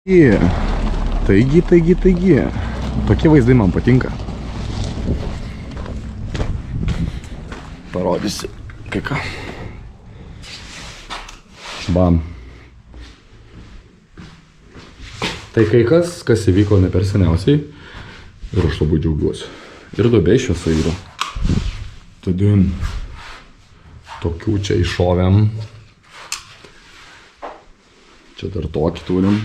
Taigi. Tokie vaizdai man patinka. Parodysiu kai ką. Bam. Tai kai kas įvyko ne per seniausiai. Ir aš labai džiaugiuosi. Ir duobė šviesa yra. Todėl tokių čia iššovėm. Čia dar tokį turim.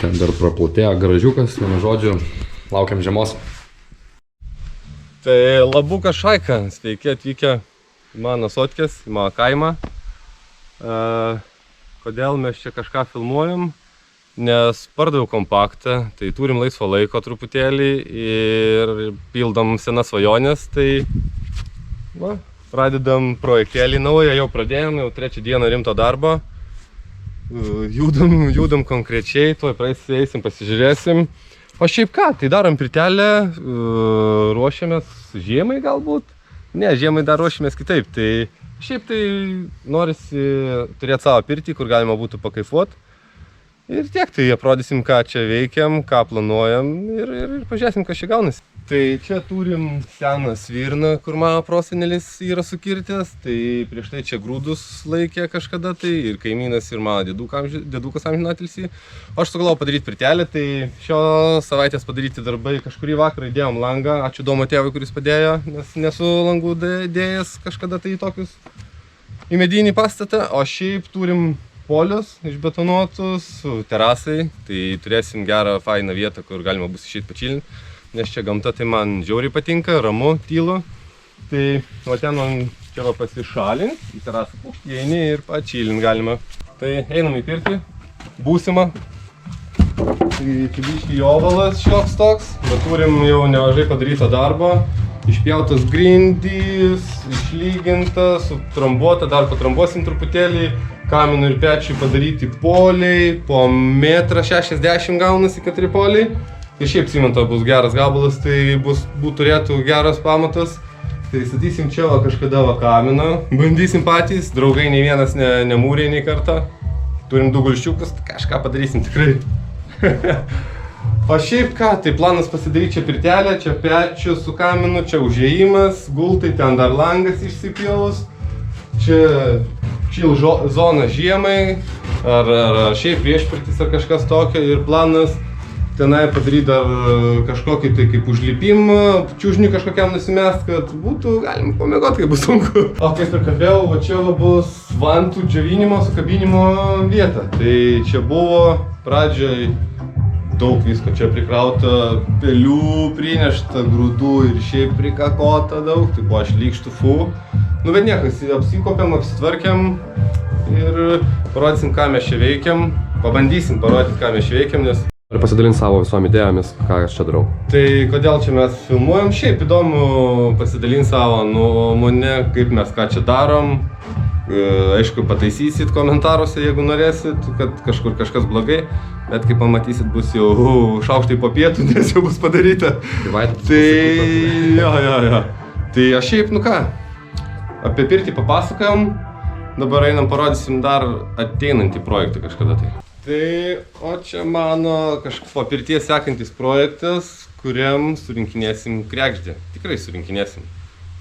Ten dar praplotėjo garažiukas, vienu žodžiu, laukiam žiemos. Tai Labukas Šaika, sveiki atvykę į mano sotkės, į mano kaimą. Kodėl mes čia kažką filmuojam? Nes pardaviau kompaktą, tai turim laisvo laiko truputėlį ir pildom senas svajonės, tai va, pradedam projektėlį naują, jau pradėjom, jau 3 dieną rimto darbo. Judam konkrečiai, tuoj eisim, pasižiūrėsim. O šiaip ką, tai darom pirtelę, ruošiamės žiemai galbūt. Ne, žiemai dar ruošiamės kitaip, tai šiaip tai norisi turėti savo pirtį, kur galima būtų pakaifuot. Ir tiek, tai aprodysim, ką čia veikiam, ką planuojam ir pažiūrėsim, kas čia gaunasi. Tai čia turim seną svirną, kur mano prosenelis yra sukirtęs, tai prieš tai čia grūdus laikė kažkada tai ir kaimynas ir mano dėdukas amžinatilsį. Aš sugalvojau padaryti pirtelę, tai šios savaitės padaryti darbai, kažkurį vakarą įdėjom langą, ačiū Domo tėvui, kuris padėjo, nes nesu langų dėjęs kažkada tai tokius į medinį pastatą, o šiaip turim polius išbetonuotus su terasai, tai turėsim gerą, fainą vietą, kur galima bus išeiti pačilinti. Nes čia gamta tai man žiauriai patinka, ramu, tylu. Tai o ten man čia va pasišalint, į terasą įeini ir pačilint galima. Tai einam į pirtį, būsimą. Tai biškį ovalas šioks toks, bet turim jau nemažai padaryto darbo. Išpjautas grindys, išlyginta, sutrombuota, dar patrambuosim truputėlį. Kaminų ir pečių padaryti poliai, po 1,60 m gaunasi 4 poliai. Ir šiaip cimento bus geras gabalas, tai turėtų geras pamatas. Tai statysim čia va kažkada va kaminą, bandysim patys, draugai nei vienas nemūrė nei kartą. Turim 2 gulščiukus, kažką padarysim tikrai. O šiaip ką, tai planas pasidaryti čia pirtelę, čia pečius su kaminu, čia užėjimas, gultai, ten dar langas išsipilus. Čia chill zona žiemai, ar šiaip priešpirtis ar kažkas tokio ir planas. Tenai padaryti dar kažkokį tai kaip užlipimą, čiužnį kažkokiam nusimest, kad būtų galima pamiegoti, kai bus sunku. O kaip ir kalbėjau, va čia bus vantų džiovinimo, sukabinimo vieta. Tai čia buvo pradžioj daug visko čia prikrauta, pelių prinešta, grūdų ir šiaip prikakota daug, tai buvo šlykštų fu. Nu bet niekas, apsikopėm, apsitvarkėm ir parodysim, ką mes čia veikiam. Pabandysim parodyti, ką mes čia veikiam, nes Noriu pasidalinti savo visom idėjomis, ką aš čia darau. Tai kodėl čia mes filmuojam? Šiaip įdomu pasidalinti savo nuomonę, kaip mes ką čia darom. Aišku, pataisysit komentaruose, jeigu norėsit, kad kažkur kažkas blogai. Bet kaip pamatysit, bus jau šaukštai po pietų, nes jau bus padaryta. Tai jo. Tai aš šiaip, nu ką, apie pirtį papasakojom. Dabar einam parodysim dar ateinantį projektą kažkada tai. Tai, o čia mano po pirties sekantis projektas, kuriam surinkinėsim kregždę. Tikrai surinkinėsim.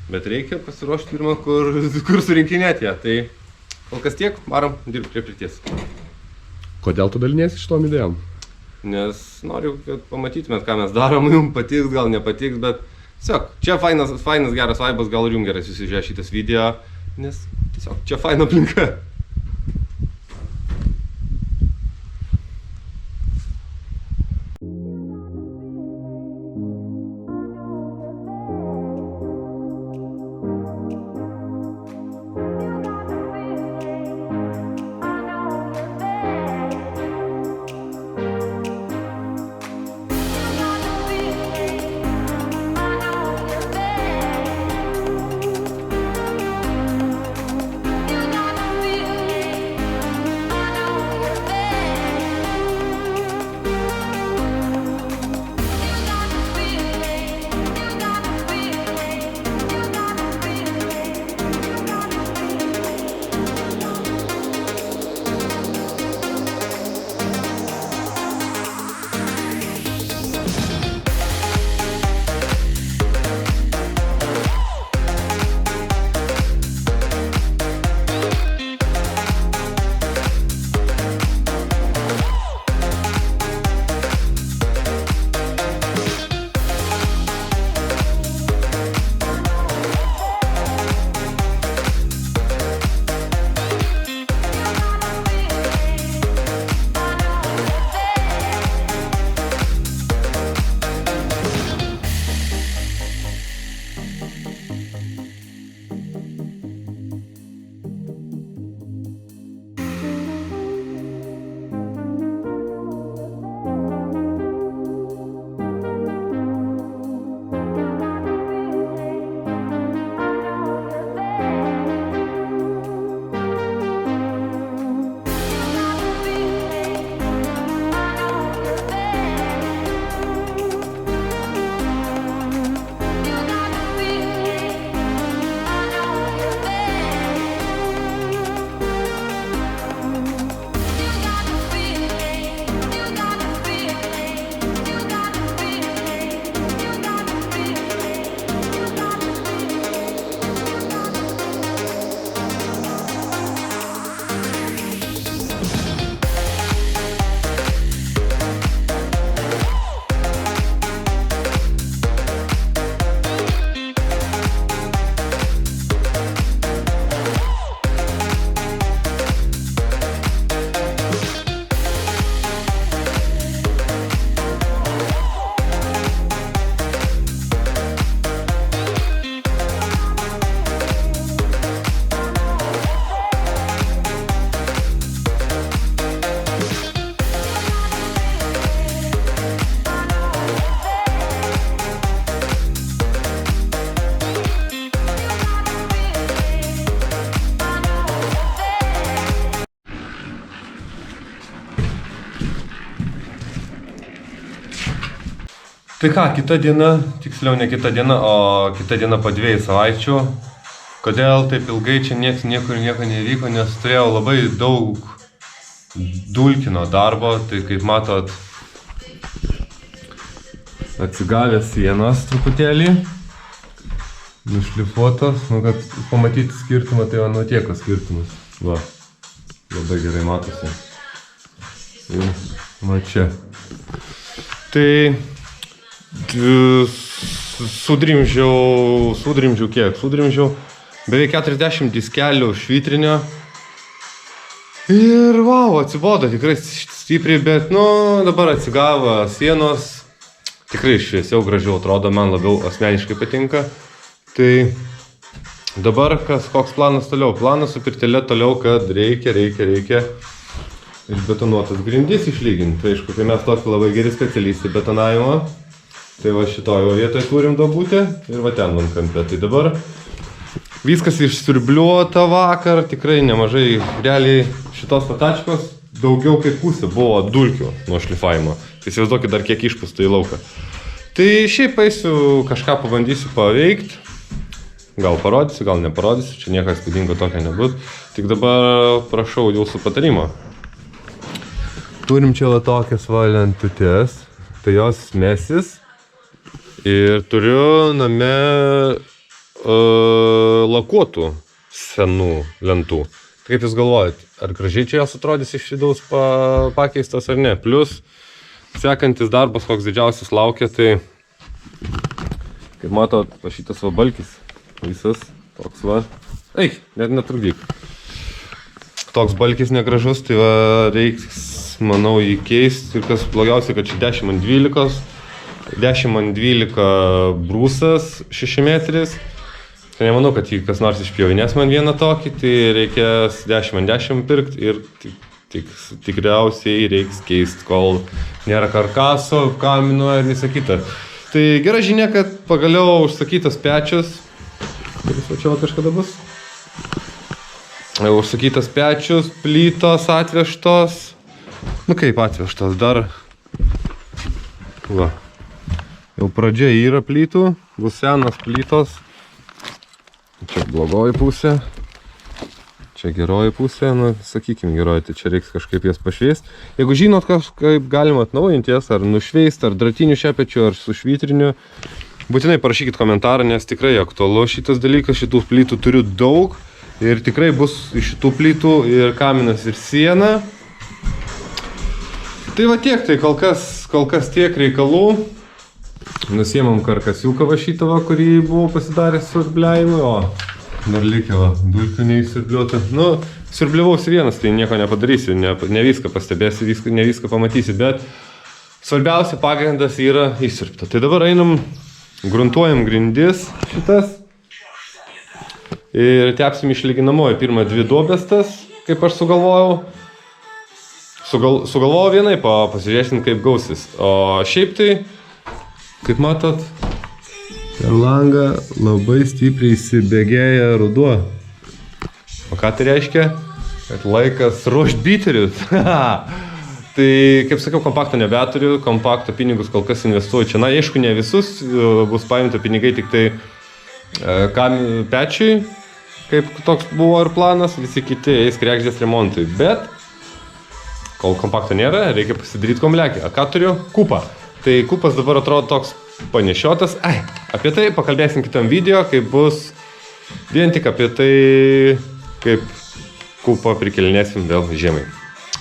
Bet reikia pasiruošti pirmą, kur surinkinėti ją. Tai kol kas tiek, varom dirbti prie pirties. Kodėl tu daliniesi šitom idėjom? Nes noriu, kad pamatytumėt, ką mes darom, jums patiks, gal nepatiks, bet tiesiog, čia fainas geras vaibas, gal ir jums geras susižiūrė šitas video, nes tiesiog čia faina aplinka. Tai ką, kita diena, tiksliau ne kita diena, o kita diena po 2 savaičių. Kodėl taip ilgai čia nieko nevyko, nes turėjau labai daug dulkino darbo, tai kaip matot, atsigavęs sienos truputėlį, nušlifuotos, kad pamatyti skirtumą, tai va, tiek skirtumas. Va, labai gerai matosi. Ir va čia. Tai sudrimžiau kiek? Sudrimžiau beveik 40 diskelių švitrinio. Ir wow, atsibodo tikrai stipriai, bet dabar atsigavo sienos. Tikrai šviesiau, gražiau atrodo, man labiau asmeniškai patinka. Tai dabar koks planas toliau? Planas su pirtelė toliau, kad reikia išbetonuotas grindis išlyginti. Tai aišku, kai mes tokį labai geri specialistai betonavimo, tai va šitojo vietoje turim duobutę ir va ten man kampe. Tai dabar viskas išsiurbliuota vakar, tikrai nemažai, realiai šitos patačkos daugiau kaip pusė buvo dulkių nuo šlifavimo. Tai įsivaizduokit dar kiek išpūsta į lauką. Tai šiaip eisiu kažką pabandysiu paveikti. Gal parodysiu, gal neparodysiu, čia niekas įspūdingo tokio nebus. Tik dabar prašau jūsų patarimo. Turim čia tokias lentutės, tai jos mesis. Ir turiu name lakuotų senų lentų. Tai kaip jūs galvojat, ar gražiai čia jos atrodys iš vidaus pakeistos ar ne? Plius, sekantis darbas, koks didžiausias laukia, tai kaip matot, šitas va balkis, visas toks va. Eik, net netrukdyk. Toks balkis negražus, tai va reiks, manau, jį keisti. Ir kas blogiausia, kad čia 10x12. 10x12 brūsas 6 metris. Tai nemanau, kad jį kas nors išpjovinės man vieną tokį, tai reikės 10x10 pirkti ir tikriausiai reiks keisti, kol nėra karkaso, kamino ir visa kita. Tai gera žinia, kad pagaliau užsakytas pečius, kuris čia kažkada bus. Užsakytas pečius, plytos atvežtos. Kaip atvežtos, dar. Va. Jau pradžia yra plytų, bus senas plytos. Čia blogoji pusė. Čia geroji pusė, sakykim geroji, tai čia reiks kažkaip jas pašviesti. Jeigu žinot, kaip galima atnaujinti jas, ar nušveisti, ar dratiniu šepečiu, ar su švitriniu, būtinai parašykit komentarą, nes tikrai aktualu šitas dalykas, šitų plytų turiu daug. Ir tikrai bus iš šitų plytų ir kaminas, ir siena. Tai va tiek, tai kol kas tiek reikalų. Nusiemam karkasiuką va šitą, kurį buvau pasidaręs siurbliavimui, o dar likę va, dulkių neįsiurbliuota. Siurbliavausi vienas, tai nieko nepadarysi, ne viską pastebėsi, ne viską pamatysi, bet svarbiausia pagrindas yra įsiurbta. Tai dabar einam, gruntuojam grindis šitas ir tepsim išlyginamojo pirmą 2 duobės tas, kaip aš sugalvojau. Sugalvojau vienai, pasižiūrėsim kaip gausis. O šiaip tai, kaip matot, per langą labai stipriai įsibėgėja ruduo. O ką tai reiškia? Kad laikas ruošt biterius. Tai, kaip sakiau, kompakto nebeturiu, kompakto pinigus kol kas investuoju čia. Aišku, ne visus, bus paimta pinigai tik tai pečiui, kaip toks buvo ir planas, visi kiti eis kregždės remontui. Bet, kol kompakto nėra, reikia pasidaryti komplekį. A ką turiu? Kupą. Tai kupas dabar atrodo toks panešiotas. Apie tai pakalbėsim kitam video, kaip bus vien tik apie tai, kaip kupą prikelinėsim vėl žiemai.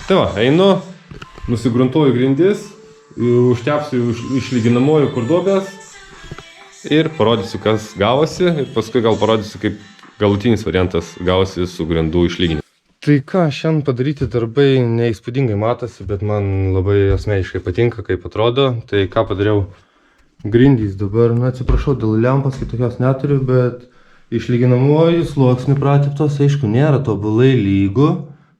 Tai va, einu, nusigruntuoju grindis, užtepsiu išlyginamoju kur duobės ir parodysiu, kas gavosi. Ir paskui gal parodysiu, kaip galutinis variantas gavosi su grindų išlyginimu. Tai ką, šiandien padaryti darbai neįspūdingai matosi, bet man labai asmeniškai patinka, kaip atrodo. Tai ką padariau? Grindys dabar, atsiprašau, dėl lempos kitokios neturiu, bet išlyginamoji sluoksnių prateptos, aišku, nėra tobulai lygų,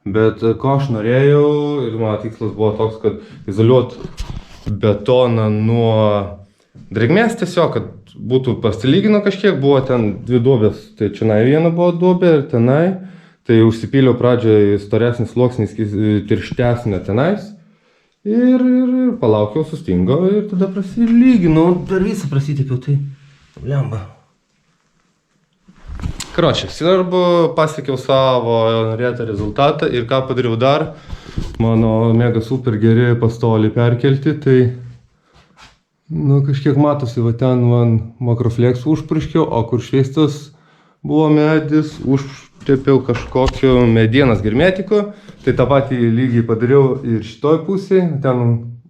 bet ko aš norėjau ir mano tikslas buvo toks, kad izoliuot betoną nuo drėgmės tiesiog, kad būtų pasilygino kažkiek, buvo ten 2 duobės, tai čia viena buvo duobė ir tenai. Tai užsipyliau pradžioje storesnis sluoksnis, tirštesnė tenais. Ir palaukiau, sustingo ir tada prasilyginau, dar visą prasitepiau, tai lemba. Karočią, svarbu, pasiekiau savo norėtą rezultatą ir ką padariau dar, mano mega super geri pastoliai perkelti, tai kažkiek matosi, va ten man makroflex užpurškiau, o kur šveistas buvo medis, užtepiau kažkokiu medienos germetiku, tai tą patį lygiai padariau ir šitoj pusėje, ten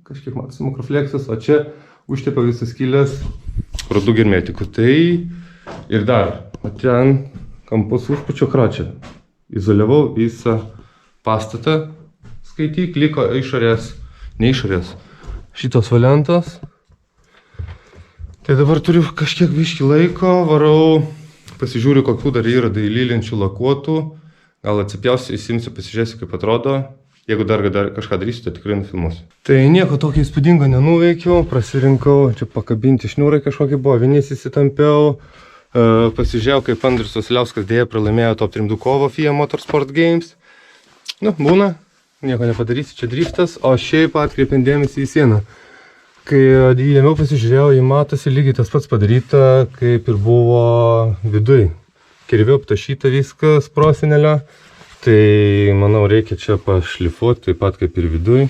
kažkiek matosi makroflexas, o čia užtepiau visas skylės rudų germetiku. Tai ir dar, o ten kampus užpučiau kračią, izoliavau visą pastatą, skaityk, liko išorės, ne išorės, šitos valentos. Tai dabar turiu kažkiek biškį laiko, varau, pasižiūriu, kokių dar yra dailylenčių lakuotų, gal atsipjausiu, įsimsiu, pasižiūrėsiu, kaip atrodo. Jeigu dar kažką darysiu, tai tikrai nufilmuosiu. Tai nieko tokio įspūdingo nenuveikiau, prasirinkau, čia pakabinti šniūrai kažkokie buvo, vienys įsitampiau, pasižiūrėjau, kaip Andrius Vasiliauskas dėja pralaimėjo Top 3 kovą FIA Motorsport Games. Būna, nieko nepadarysi, čia driftas, o šiaip atkreipiant dėmesį į sieną. Kai įdėmiau pasižiūrėjau, jį matosi lygiai tas pats padaryta, kaip ir buvo viduj. Kirviu aptašyta viskas prosenelio, tai manau reikia čia pašlifuoti, taip pat kaip ir viduj.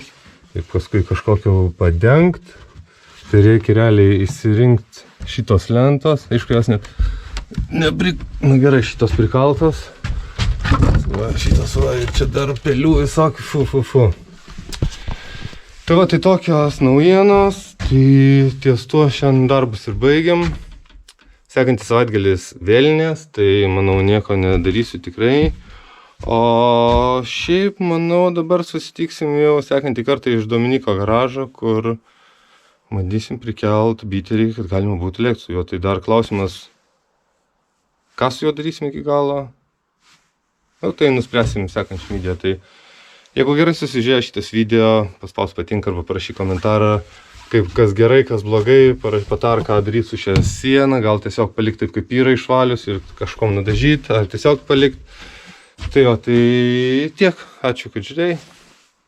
Ir paskui kažkokio padengti, tai reikia realiai išsirinkti šitos lentos. Aišku, jos net gerai, šitos prikaltos. Va, šitos va, ir čia dar pelių visokių, Tai va, tai tokios naujienos, tai ties tuo šiandien darbus ir baigiam. Sekantis savaitgalis vėlinės, tai manau nieko nedarysiu tikrai. O šiaip, manau, dabar susitiksim jau sekantį kartą iš Dominiko garažo, kur bandysim prikelt biterį, kad galima būtų lėkti su juo. Tai dar klausimas, ką su juo darysim iki galo. Tai nuspręsim sekančią video. Tai jeigu gerai susižiūrėjo šitas video, paspaus patinka arba parašyk komentarą, kaip kas gerai, kas blogai, patar, ką daryti su šią sieną, gal tiesiog palikti taip, kaip yra išvalius ir kažkom nudažyti, ar tiesiog palikti. Tai tiek, ačiū, kad žiūrėjai,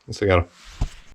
viso gero.